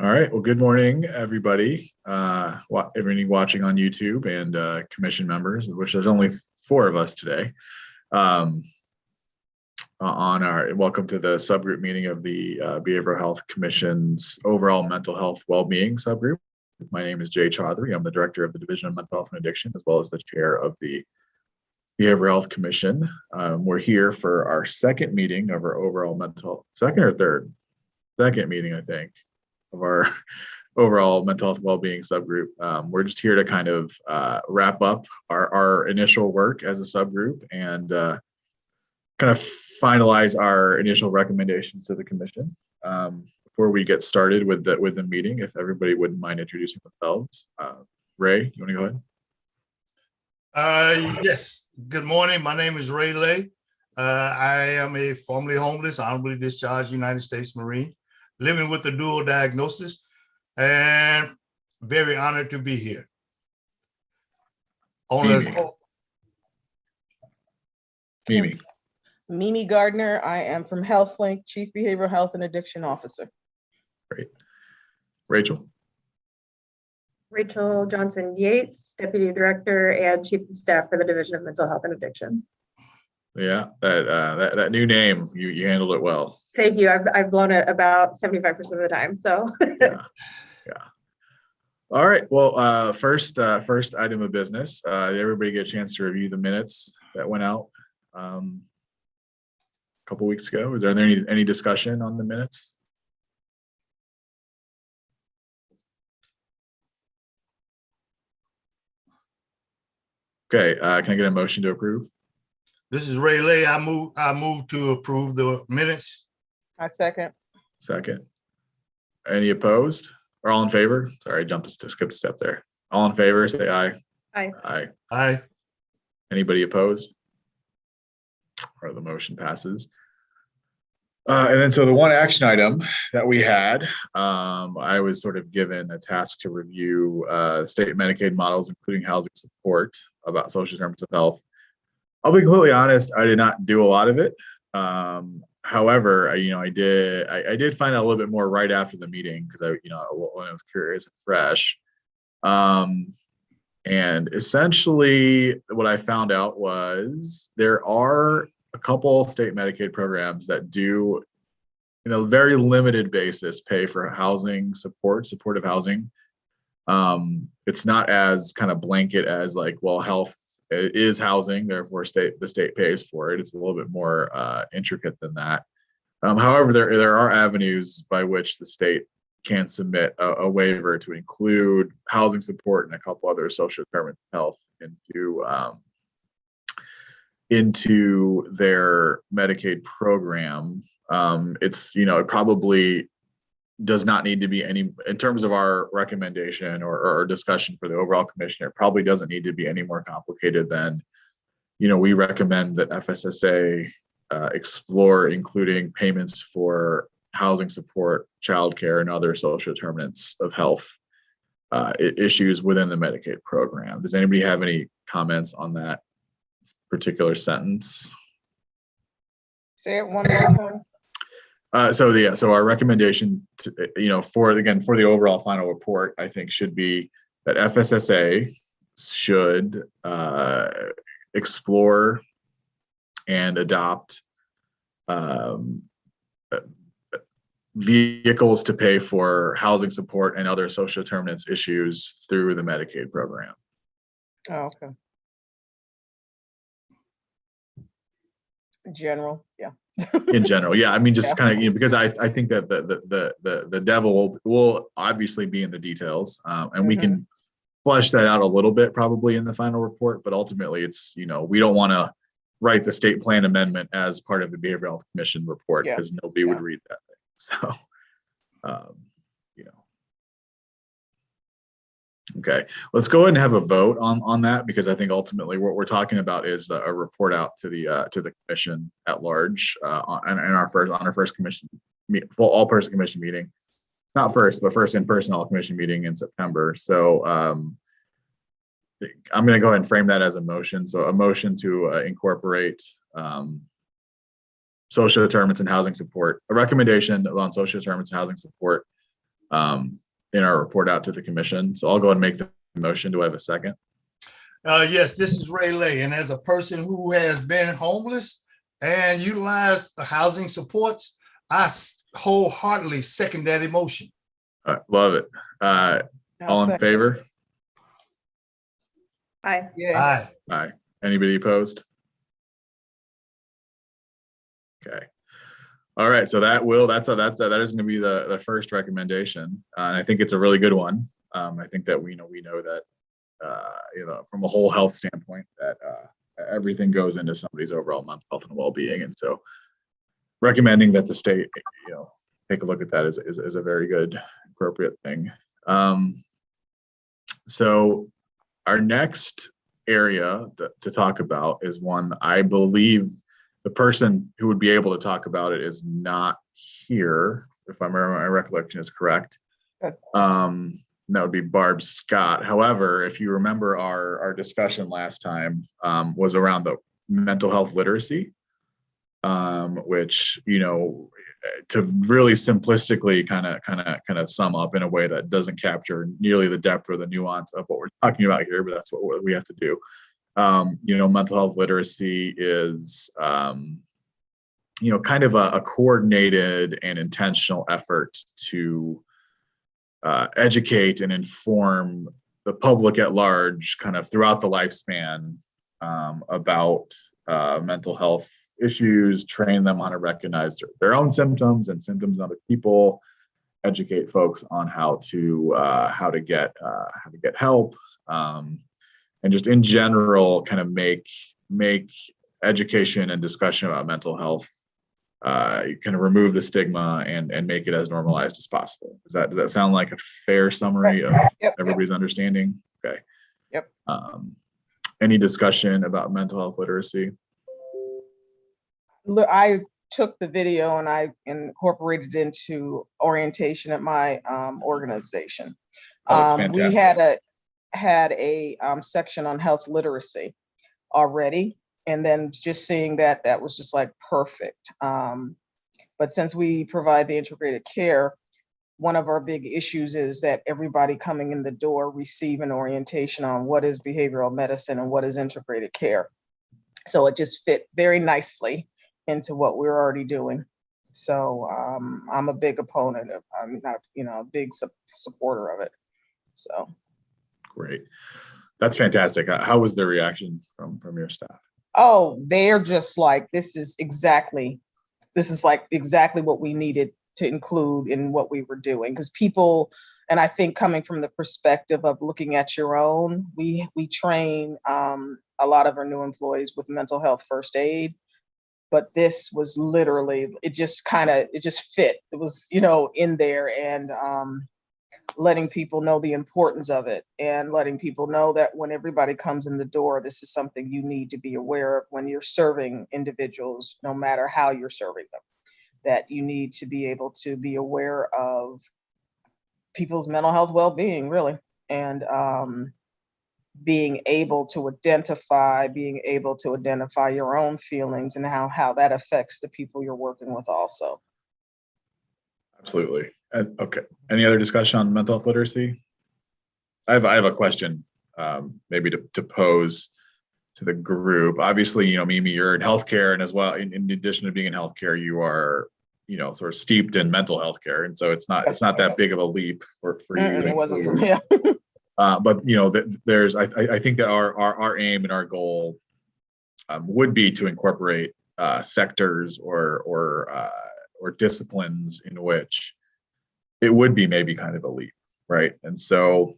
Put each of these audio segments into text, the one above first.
All right. Well, good morning, everybody. Everybody watching on YouTube and commission members, which there's only 4 of us today. On our welcome to the subgroup meeting of the Behavioral Health Commission's overall mental health well-being subgroup. My name is Jay Chaudhary. I'm the director of the Division of Mental Health and Addiction, as well as the chair of the Behavioral Health Commission. We're here for our second meeting of our overall second or third meeting, I think, of our overall mental health well-being subgroup. We're just here to kind of wrap up our initial work as a subgroup and kind of finalize our initial recommendations to the commission. Before we get started with the meeting, if everybody wouldn't mind introducing themselves. Ray, you want to go ahead? Yes. Good morning. My name is Ray Lay. I am a formerly homeless, honorably discharged United States Marine, living with a dual diagnosis, and very honored to be here. Mimi Gardner. I am from HealthLink, Chief Behavioral Health and Addiction Officer. Great. Rachel. Rachel Johnson Yates, Deputy Director and Chief of Staff for the Division of Mental Health and Addiction. Yeah, that new name, you handled it well. Thank you. I've blown it about 75% of the time. So yeah. All right. Well, first item of business. Did everybody get a chance to review the minutes that went out a couple weeks ago? Is there any discussion on the minutes? Okay. Can I get a motion to approve? This is Ray Lay. I move to approve the minutes. I second. Second. Any opposed or all in favor? Sorry, I skipped a step there. All in favor, say aye. Aye. Aye. Aye. Anybody opposed? Or the motion passes. And then so the one action item that we had, I was sort of given a task to review state Medicaid models, including housing support about social determinants of health. I'll be completely honest, I did not do a lot of it. However, I did find out a little bit more right after the meeting because when I was curious and fresh. And essentially what I found out was there are a couple state Medicaid programs that do, in a very limited basis, pay for housing supportive housing. It's not as kind of blanket as like, well, health is housing, therefore the state pays for it. It's a little bit more intricate than that. However, there are avenues by which the state can submit a waiver to include housing support and a couple other social determinants of health into their Medicaid program. It probably does not need to be in terms of our recommendation or discussion for the overall commission, it probably doesn't need to be any more complicated than, we recommend that FSSA explore including payments for housing support, childcare, and other social determinants of health issues within the Medicaid program. Does anybody have any comments on that particular sentence? Say it one more time. So our recommendation, for the overall final report, I think should be that FSSA should explore and adopt vehicles to pay for housing support and other social determinants issues through the Medicaid program. Oh, okay. General, yeah. In general, yeah. I mean, just kind of, because I think that the devil will obviously be in the details, and we can flesh that out a little bit probably in the final report. But ultimately, it's we don't want to write the state plan amendment as part of the Behavioral Health Commission report because nobody would read that thing. So, Okay, let's go ahead and have a vote on that, because I think ultimately what we're talking about is a report out to the commission at large on our first commission full all-person commission meeting, not first, but first in-person all commission meeting in September. So I'm going to go ahead and frame that as a motion. So a motion to incorporate social determinants and housing support, a recommendation on social determinants and housing support in our report out to the commission. So I'll go and make the motion. Do I have a second? Yes, this is Ray Lay, and as a person who has been homeless and utilized the housing supports, I wholeheartedly second that emotion. Love it. All in favor? Aye. Yeah. Aye. Aye. Anybody opposed? Okay. All right. So that is going to be the first recommendation, and I think it's a really good one. I think that we know that from a whole health standpoint that everything goes into somebody's overall mental health and well-being, and so recommending that the state take a look at that is a very good, appropriate thing. So our next area to talk about is one I believe the person who would be able to talk about it is not here, if my recollection is correct. That would be Barb Scott. However, if you remember our discussion last time was around the mental health literacy, which, to really simplistically kind of sum up in a way that doesn't capture nearly the depth or the nuance of what we're talking about here, but that's what we have to do. Mental health literacy is, kind of a coordinated and intentional effort to educate and inform the public at large kind of throughout the lifespan about mental health issues, train them on how to recognize their own symptoms and symptoms of other people, educate folks on how to get help, and just in general kind of make education and discussion about mental health kind of remove the stigma and make it as normalized as possible. Does that sound like a fair summary of everybody's understanding? Okay. Yep. Any discussion about mental health literacy? Look, I took the video and I incorporated it into orientation at my organization. Oh, that's We fantastic. had a section on health literacy already, and then just seeing that was just like perfect. But since we provide the integrated care, one of our big issues is that everybody coming in the door receive an orientation on what is behavioral medicine and what is integrated care. So it just fit very nicely into what we're already doing. So I'm a big opponent of, I'm not, a big supporter of it. So. Great. That's fantastic. How was the reaction from your staff? Oh, they're just like, this is like exactly what we needed to include in what we were doing. Because people, and I think coming from the perspective of looking at your own, we train a lot of our new employees with mental health first aid, but this was literally, it just fit. It was, in there, and letting people know the importance of it, and letting people know that when everybody comes in the door, this is something you need to be aware of when you're serving individuals, no matter how you're serving them, that you need to be able to be aware of people's mental health well-being, really, and being able to identify your own feelings and how that affects the people you're working with also. Absolutely. Okay. Any other discussion on mental health literacy? I have a question, maybe to pose to the group. Obviously, Mimi, you're in healthcare, and as well, in addition to being in healthcare, you are, sort of steeped in mental health care, and so it's not that big of a leap for you. It wasn't for me. But there's I think that our aim and our goal would be to incorporate sectors or disciplines in which it would be maybe kind of a leap, right? And so,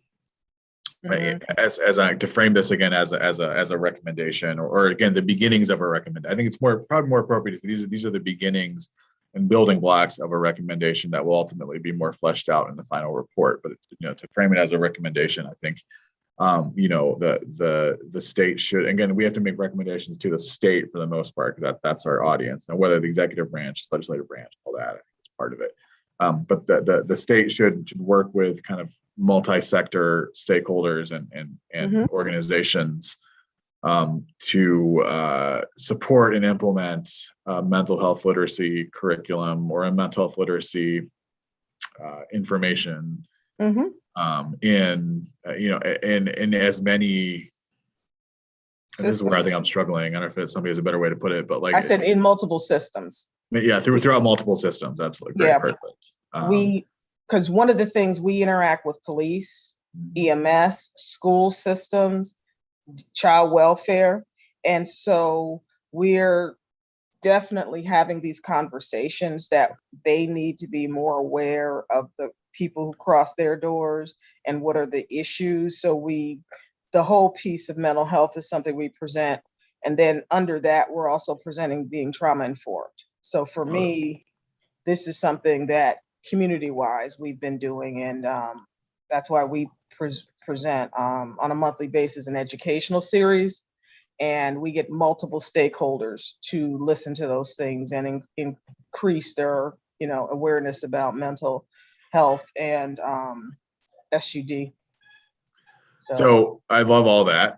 as I to frame this again as a recommendation, or again the beginnings of a recommendation, I think it's probably more appropriate. These are the beginnings and building blocks of a recommendation that will ultimately be more fleshed out in the final report. But to frame it as a recommendation, I think the state should, again, we have to make recommendations to the state for the most part, because that's our audience. Now, whether the executive branch, legislative branch, all that, I think is part of it. But the state should work with kind of multi-sector stakeholders and organizations to support and implement a mental health literacy curriculum or a mental health literacy information Mhm. in in as many. And this is where I think I'm struggling. I don't know if somebody has a better way to put it, but like I said in multiple systems. yeah, throughout multiple systems. Absolutely. Great, Yeah. perfect. Because one of the things we interact with police, EMS, school systems, child welfare. And so we're definitely having these conversations that they need to be more aware of the people who cross their doors and what are the issues. So the whole piece of mental health is something we present. And then under that, we're also presenting being trauma informed. So for me, this is something that community-wise we've been doing. And that's why we present on a monthly basis an educational series. And we get multiple stakeholders to listen to those things and increase their awareness about mental health and SUD. So I love all that.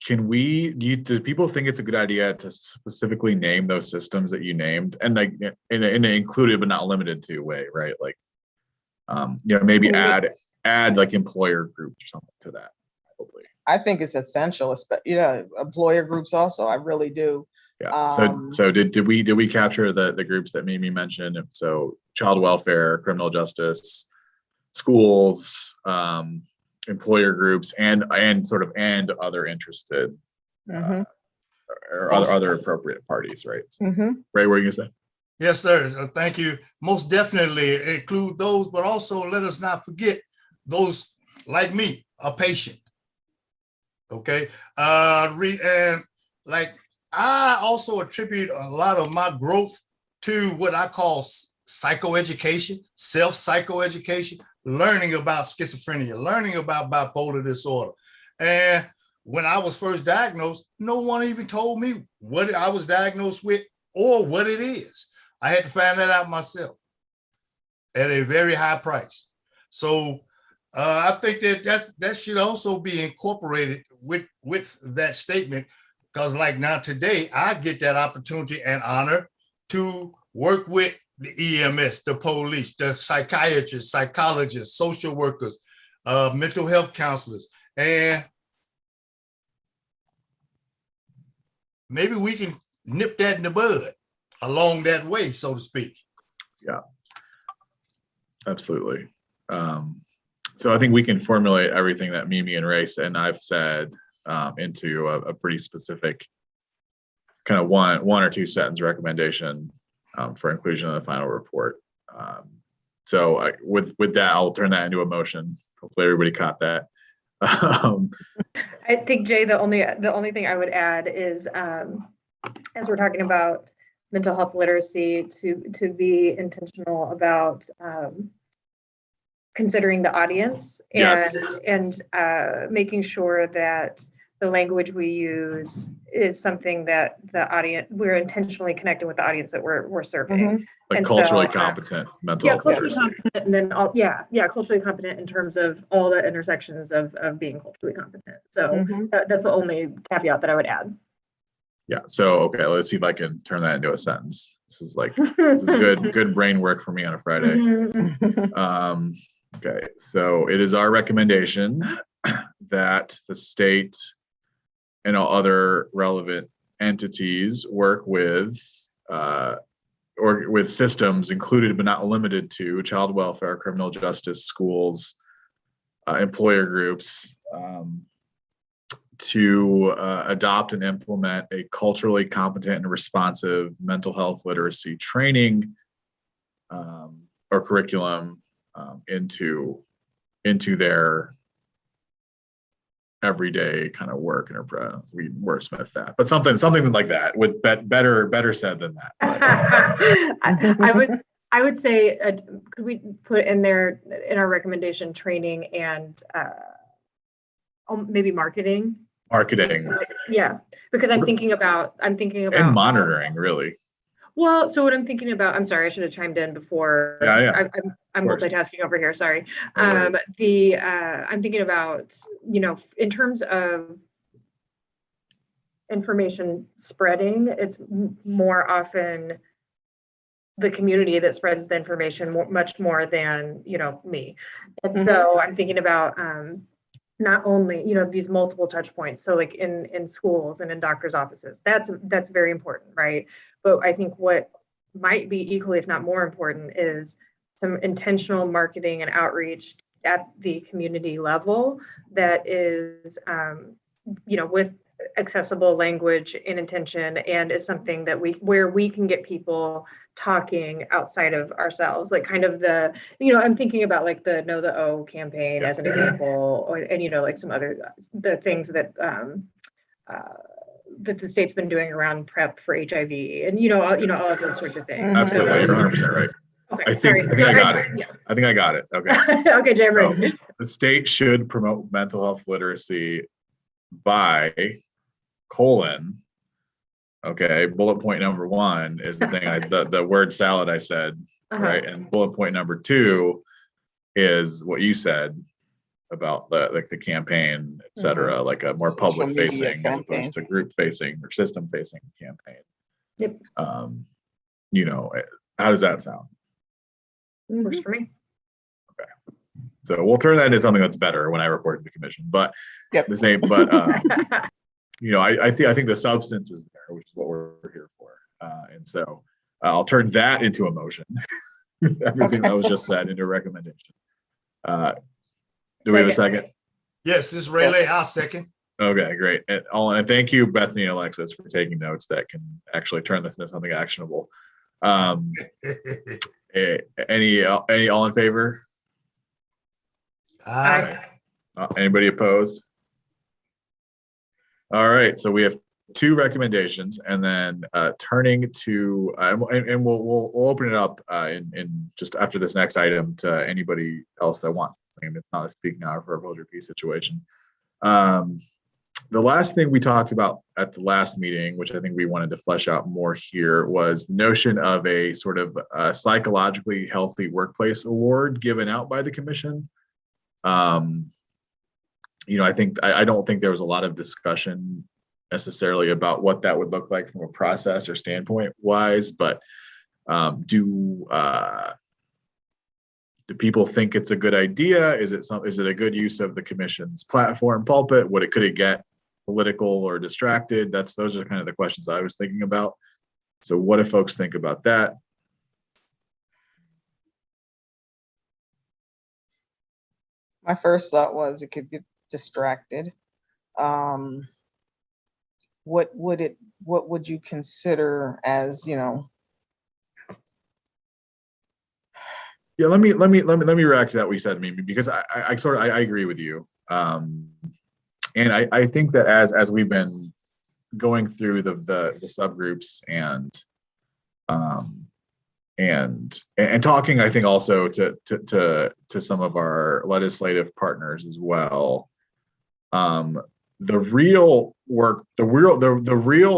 Do people think it's a good idea to specifically name those systems that you named, and like in an included but not limited to way, right? Like, maybe add like employer groups or something to that. Hopefully, I think it's essential. Employer groups also. I really do. Yeah. So did we capture the groups that Mimi mentioned? So child welfare, criminal justice, schools, employer groups, and other interested or other appropriate parties, right? Mm-hmm. Ray, what are you gonna say? Yes, sir. Thank you. Most definitely include those, but also let us not forget those like me, a patient. Okay. And like I also attribute a lot of my growth to what I call psychoeducation, self-psychoeducation, learning about schizophrenia, learning about bipolar disorder. And when I was first diagnosed, no one even told me what I was diagnosed with or what it is. I had to find that out myself at a very high price. So I think that should also be incorporated with that statement, because like now today, I get that opportunity and honor to work with the EMS, the police, the psychiatrists, psychologists, social workers, mental health counselors, and maybe we can nip that in the bud along that way, so to speak. Yeah, absolutely. So I think we can formulate everything that Mimi and Ray said and I've said into a pretty specific kind of one or two sentence recommendation for inclusion in the final report. So with that, I'll turn that into a motion. Hopefully everybody caught that. I think, Jay, the only thing I would add is, as we're talking about mental health literacy, to be intentional about considering the audience and making sure that the language we use is something that the audience, we're intentionally connecting with the audience that we're serving. Mm-hmm. Like and culturally so, competent mental health culturally literacy. competent, and then culturally competent in terms of all the intersections of being culturally competent. So that's the only caveat that I would add. Yeah. So okay, let's see if I can turn that into a sentence. This is good brain work for me on a Friday. Okay. So it is our recommendation that the state and all other relevant entities work with or with systems included but not limited to child welfare, criminal justice, schools, employer groups, to adopt and implement a culturally competent and responsive mental health literacy training or curriculum into their everyday kind of work enterprise. We wordsmith that, but something like that with better said than that. I would say, could we put in there in our recommendation training and maybe marketing? Yeah, because I'm thinking about and monitoring really. Well, so what I'm thinking about, I'm sorry, I should have chimed in before. Yeah. I'm multitasking over here. Sorry. I'm thinking about, in terms of information spreading, it's more often the community that spreads the information much more than, me. And Mhm. so I'm thinking about not only, these multiple touch points. So like in schools and in doctors' offices, that's very important, right? But I think what might be equally, if not more important, is some intentional marketing and outreach at the community level that is, with accessible language and intention, and is something that where we can get people talking outside of ourselves, like kind of I'm thinking about like the Know the O campaign as an example, and like some other the things that that the state's been doing around PrEP for HIV, and all of those sorts of things. Absolutely, you're 100% right. Okay, I think I got it. Yeah. I think I got it. Okay. Okay, Jay, I'm ready. The state should promote mental health literacy by okay, bullet point number 1 is the thing the word salad I said, right? And bullet point number 2 is what you said about the campaign, et cetera, like a more public facing as opposed to group facing or system facing campaign. Yep. How does that sound? Works for me. Okay. So we'll turn that into something that's better when I report to the commission, but the same, but I think the substance is there, which is what we're here for. And so I'll turn that into a motion. Everything that was just said into a recommendation. Do we have a second? Yes, this is Ray Lay. I'll second. Okay, great. And thank you, Bethany and Alexis, for taking notes that can actually turn this into something actionable. Any all in favor? Aye. Anybody opposed? All right, so we have 2 recommendations, and then turning to and we'll open it up in just after this next item to anybody else that wants. It's not a speak now for a hold your peace situation. The last thing we talked about at the last meeting, which I think we wanted to flesh out more here, was the notion of a sort of psychologically healthy workplace award given out by the commission. I don't think there was a lot of discussion necessarily about what that would look like from a process or standpoint wise, but do people think it's a good idea? Is it a good use of the commission's platform pulpit? Could it get political or distracted? Those are kind of the questions I was thinking about. So what do folks think about that? My first thought was it could get distracted. What would you consider as, Yeah, let me react to that what you said to me, because I agree with you. And I think that as we've been going through the subgroups and talking, I think also to some of our legislative partners as well. The real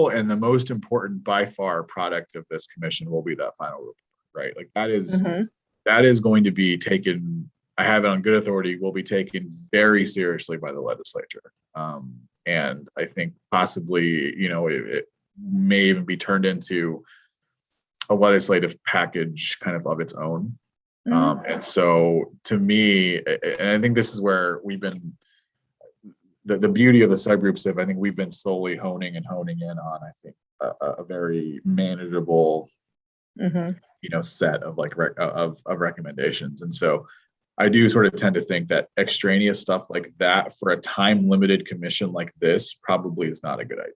and the most important by far product of this commission will be that final report, right? Like that is going to be taken, I have it on good authority, will be taken very seriously by the legislature. And I think possibly, it may even be turned into a legislative package kind of its own. And so to me, and I think this is where we've been, the beauty of the subgroups, I think we've been slowly honing in on, I think, a very manageable, set of of recommendations. And so I do sort of tend to think that extraneous stuff like that for a time limited commission like this probably is not a good idea.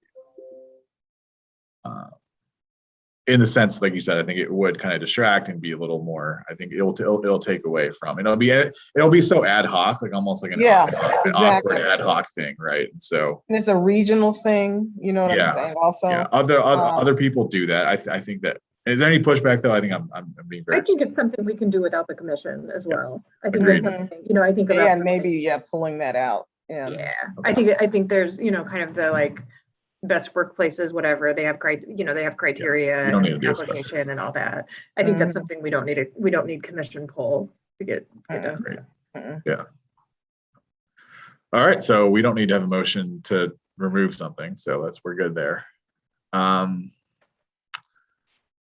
In the sense, like you said, I think it would kind of distract and be a little more, I think it'll take away from, it'll be so ad hoc, like almost like an awkward ad hoc thing. Right. And so and it's a regional thing, you know what I'm saying? Also, other people do that. I think that, is there any pushback though? I think I'm being very, I think it's something we can do without the commission as well. I think Agreed. that's something, I think about. Yeah, maybe, pulling that out. Yeah. Okay. I think there's, kind of the like best workplaces, whatever, they have criteria You don't need to and be a application specialist. and all that. I think that's something we don't need commission pull to get done. Great. Yeah. All right. So we don't need to have a motion to remove something. So we're good there.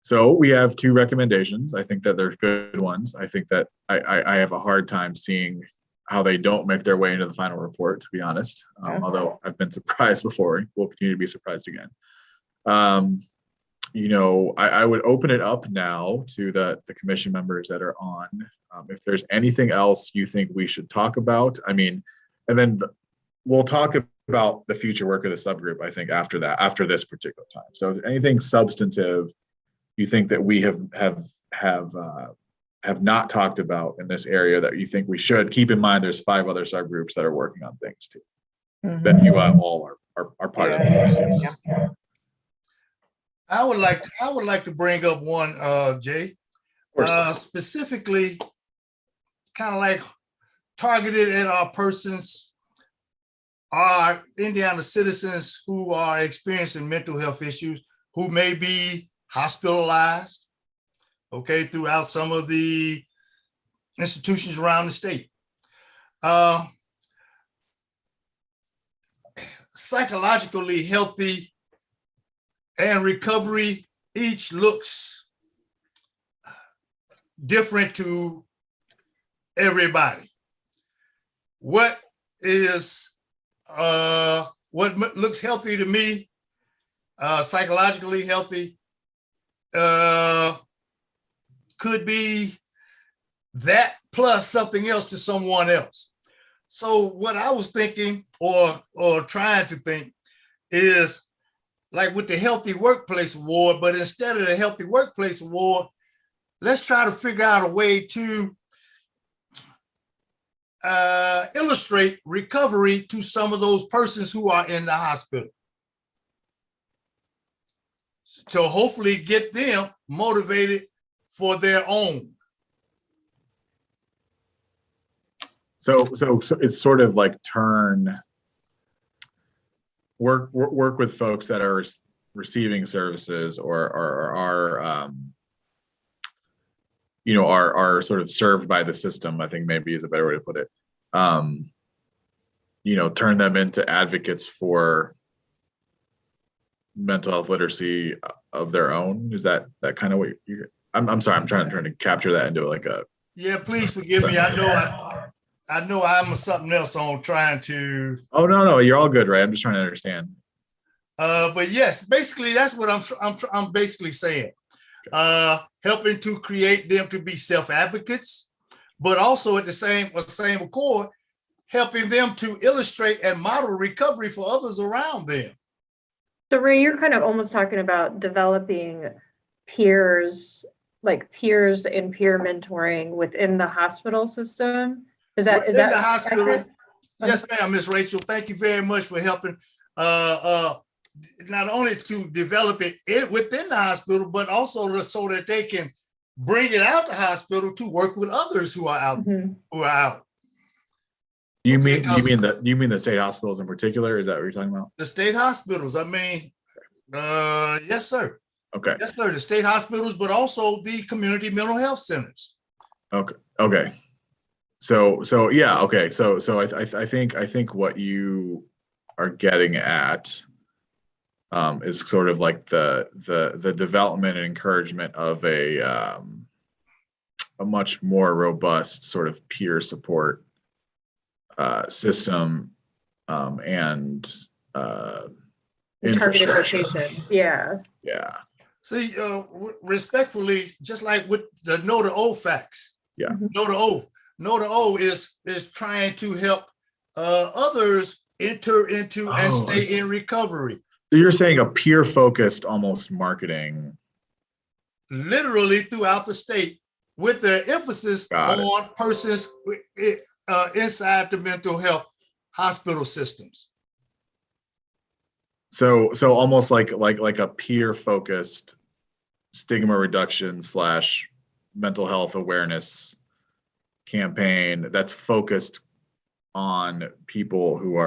So we have two recommendations. I think that they're good ones. I think that I have a hard time seeing how they don't make their way into the final report, to be honest. Although I've been surprised before, we'll continue to be surprised again. I would open it up now to the commission members that are on. If there's anything else you think we should talk about, and then we'll talk about the future work of the subgroup, I think, after this particular time. So if anything substantive you think that we have not talked about in this area that you think we should keep in mind, there's 5 other subgroups that are working on things too, that you all are part of. Yeah. I would like to bring up one, Jay, specifically kind of like targeted at our persons, our Indiana citizens who are experiencing mental health issues, who may be hospitalized, okay, throughout some of the institutions around the state. Psychologically healthy and recovery each looks different to everybody. What looks healthy to me, psychologically healthy, could be that plus something else to someone else. So what I was thinking or trying to think is like with the Healthy Workplace Award, but instead of the Healthy Workplace Award, let's try to figure out a way to illustrate recovery to some of those persons who are in the hospital, to hopefully get them motivated for their own. So it's sort of like work with folks that are receiving services or are sort of served by the system, I think maybe is a better way to put it. Turn them into advocates for mental health literacy of their own. Is that kind of what you're, I'm sorry, I'm trying to capture that into like a. Yeah, please forgive me. I know I'm something else on trying to. Oh, no, you're all good, right? I'm just trying to understand. But yes, basically that's what I'm basically saying. Helping to create them to be self-advocates, but also at the same accord, helping them to illustrate and model recovery for others around them. So Ray, you're kind of almost talking about developing peers, like peers and peer mentoring within the hospital system. Is that the hospital? accurate? Yes, ma'am, Ms. Rachel. Thank you very much for helping not only to develop it within the hospital, but also so that they can bring it out the hospital to work with others who are out. Who are out. You mean the state hospitals in particular? Is that what you're talking about? The state hospitals. Yes, sir. Okay. Yes, sir. The state hospitals, but also the community mental health centers. Okay. So yeah. Okay. So I think what you are getting at is sort of like the development and encouragement of a much more robust sort of peer support system and Targeted locations. Yeah. See, respectfully, just like with the Know the O facts. Yeah. Know the O is trying to help others enter into and stay in recovery. So you're saying a peer-focused almost marketing. Literally throughout the state, with the emphasis on persons inside the mental health hospital systems. So almost like a peer-focused stigma reduction / mental health awareness campaign that's focused on people who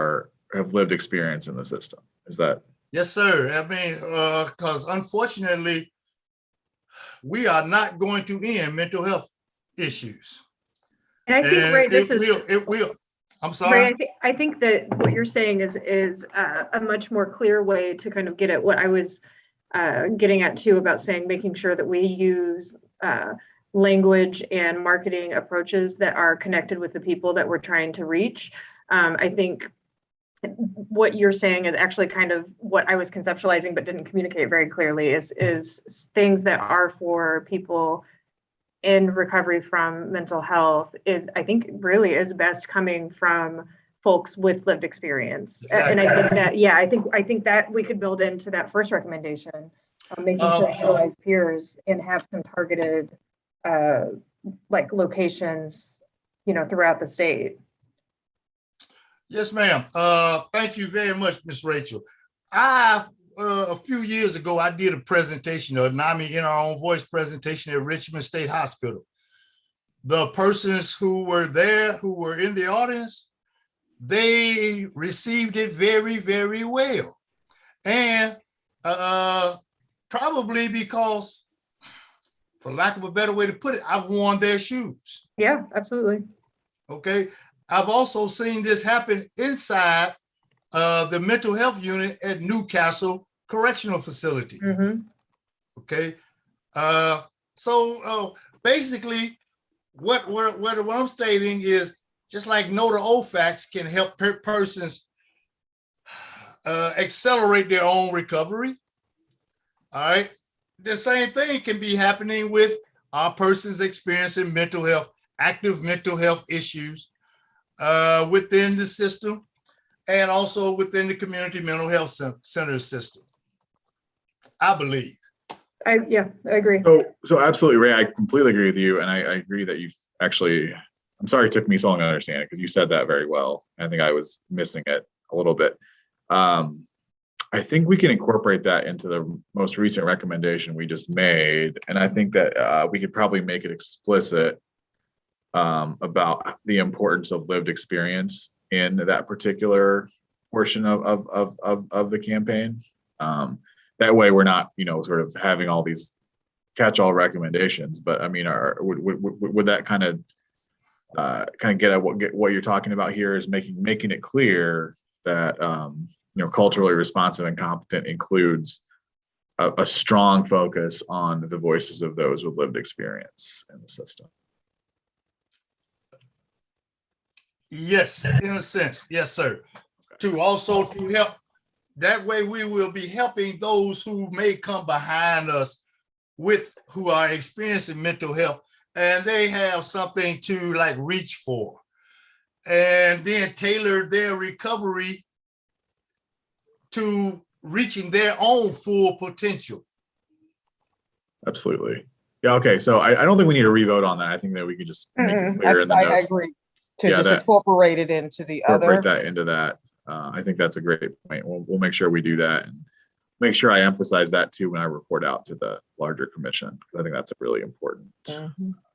have lived experience in the system. Is that? Yes, sir. Because unfortunately, we are not going to end mental health issues. And I think, Ray, it will. I'm sorry. Ray, I think that what you're saying is a much more clear way to kind of get at what I was getting at too about saying, making sure that we use language and marketing approaches that are connected with the people that we're trying to reach. I think what you're saying is actually kind of what I was conceptualizing but didn't communicate very clearly is things that are for people in recovery from mental health is, I think, really is best coming from folks with lived experience. And I think that, yeah, I think that we could build into that first recommendation, making sure to utilize peers and have some targeted like locations, you know, throughout the state. Yes, ma'am. Thank you very much, Ms. Rachel. A few years ago, I did a presentation, a NAMI in our own voice presentation at Richmond State Hospital. The persons who were there, who were in the audience, they received it very, very well. And probably because, for lack of a better way to put it, I've worn their shoes. Yeah, absolutely. Okay. I've also seen this happen inside the mental health unit at Newcastle Correctional Facility. Mm-hmm. Okay. So basically, what I'm stating is just like know the old facts can help persons accelerate their own recovery. All right. The same thing can be happening with our persons experiencing mental health, active mental health issues within the system and also within the community mental health center system, I believe. I agree. So absolutely, Ray, I completely agree with you. And I agree that you've actually, I'm sorry it took me so long to understand it because you said that very well. I think I was missing it a little bit. I think we can incorporate that into the most recent recommendation we just made. And I think that we could probably make it explicit about the importance of lived experience in that particular portion of the campaign. That way we're not, sort of having all these catch-all recommendations, but I mean, would that kind of get at what you're talking about here is making it clear that, culturally responsive and competent includes a strong focus on the voices of those with lived experience in the system. Yes, in a sense. Yes, sir. To help. That way we will be helping those who may come behind us who are experiencing mental health and they have something to like reach for and then tailor their recovery to reaching their own full potential. Absolutely. Yeah. Okay. So I don't think we need to revote on that. I think that we could just make it clear in the notes. I agree to just incorporate it into the other. Incorporate that into that. I think that's a great point. We'll make sure we do that and make sure I emphasize that too when I report out to the larger commission, because I think that's a really important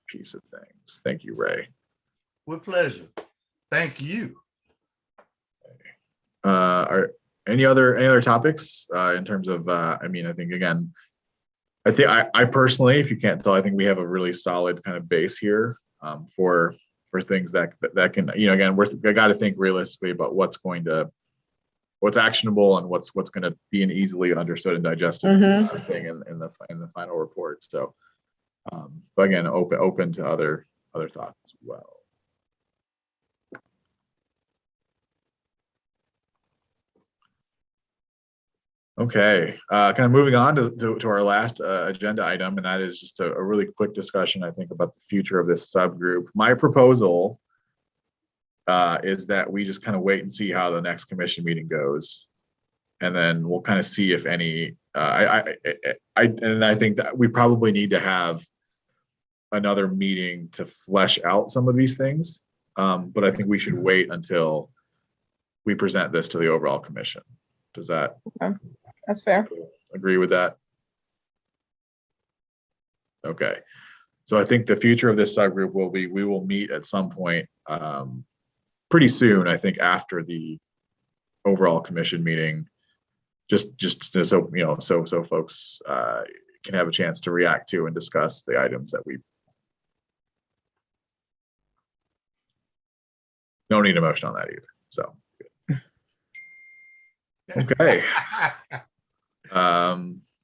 piece of things. Thank you, Ray. With pleasure. Thank you. Are any other topics in terms of? I think again, I personally, if you can't tell, I think we have a really solid kind of base here for things that can, again, I got to think realistically about what's actionable and what's going to be an easily understood and digested thing in the final report. So, but again, open to other thoughts as well. Okay, kind of moving on to our last agenda item, and that is just a really quick discussion, I think, about the future of this subgroup. My proposal is that we just kind of wait and see how the next commission meeting goes, and then we'll kind of see if any. I think that we probably need to have another meeting to flesh out some of these things, but I think we should wait until we present this to the overall commission. Does that? Okay. That's fair. Agree with that? Okay. So I think the future of this subgroup will be, we will meet at some point pretty soon, I think after the overall commission meeting, just so folks can have a chance to react to and discuss the items that we don't need a motion on that either. So, okay.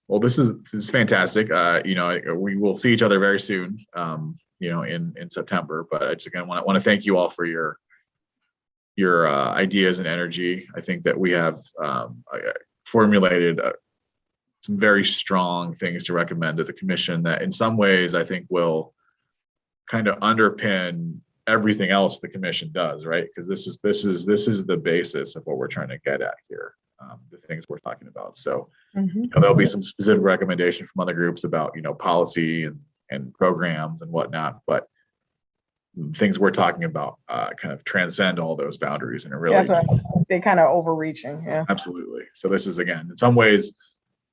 Well, this is fantastic. You know, we will see each other very soon. You know, in September. But I just again want to thank you all for your ideas and energy. I think that we have formulated some very strong things to recommend to the commission that in some ways I think will kind of underpin everything else the commission does, right? Because this is the basis of what we're trying to get at here, the things we're talking about. So you know, there'll be some specific recommendation from other groups about, you know, policy and programs and whatnot, but things we're talking about kind of transcend all those boundaries and it really they're kind of overreaching. Yeah, absolutely. So this is again in some ways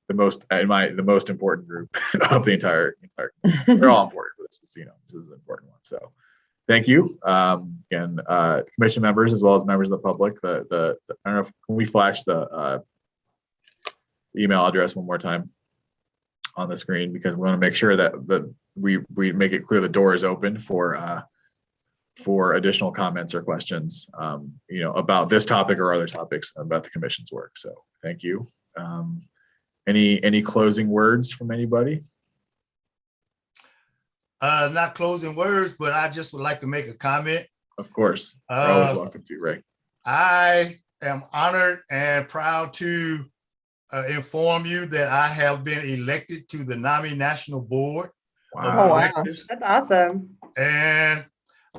the most important group of the entire they're all important, but this is, you know, this is an important one. So thank you again, commission members as well as members of the public. I don't know if can we flash the email address one more time on the screen, because we want to make sure that we make it clear the door is open for additional comments or questions, you know, about this topic or other topics about the commission's work. So thank you. Any closing words from anybody? Not closing words, but I just would like to make a comment. Of course, you're always welcome to, Ray. I am honored and proud to inform you that I have been elected to the NAMI National Board. Wow. Wow. That's awesome. And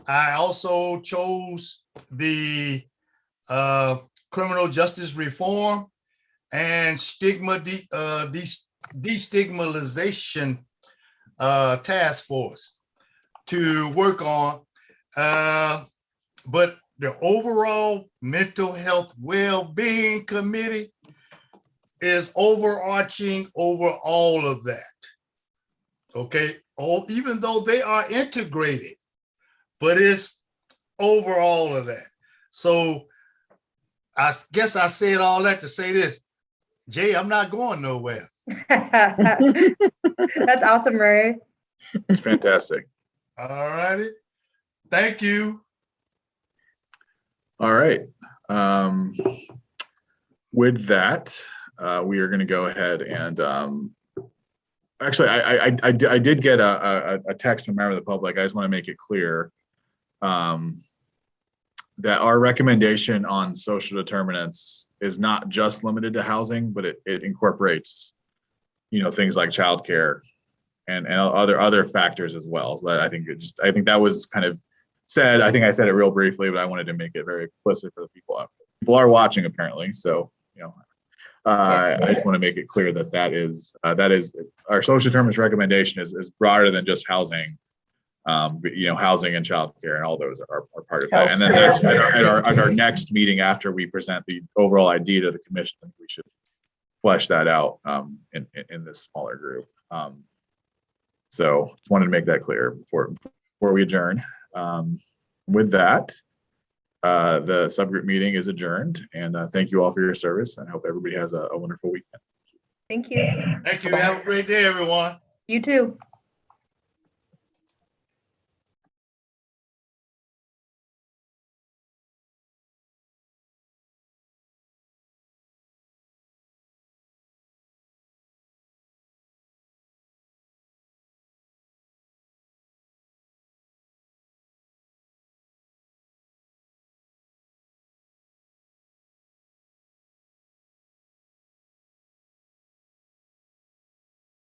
I also chose the criminal justice reform and destigmatization task force to work on. But the overall mental health well-being committee is overarching over all of that. Okay, even though they are integrated, but it's over all of that. So I guess I said all that to say this, Jay, I'm not going nowhere. That's awesome, Ray. It's fantastic. All righty. Thank you. All right. With that, we are going to go ahead and actually, I did get a text from a member of the public. I just want to make it clear that our recommendation on social determinants is not just limited to housing, but it incorporates, you know, things like childcare and other factors as well. So that I think that was kind of said. I think I said it real briefly, but I wanted to make it very explicit for the people. People are watching apparently, so you know. I just want to make it clear that is our social determinants recommendation is broader than just housing. But, you know, housing and childcare and all those are part of that. And then that's at our next meeting after we present the overall idea to the commission. We should flesh that out in this smaller group. So just wanted to make that clear before we adjourn. With that, the subgroup meeting is adjourned, and thank you all for your service, and I hope everybody has a wonderful weekend. Thank you. Thank you. Have a great day, everyone. You too.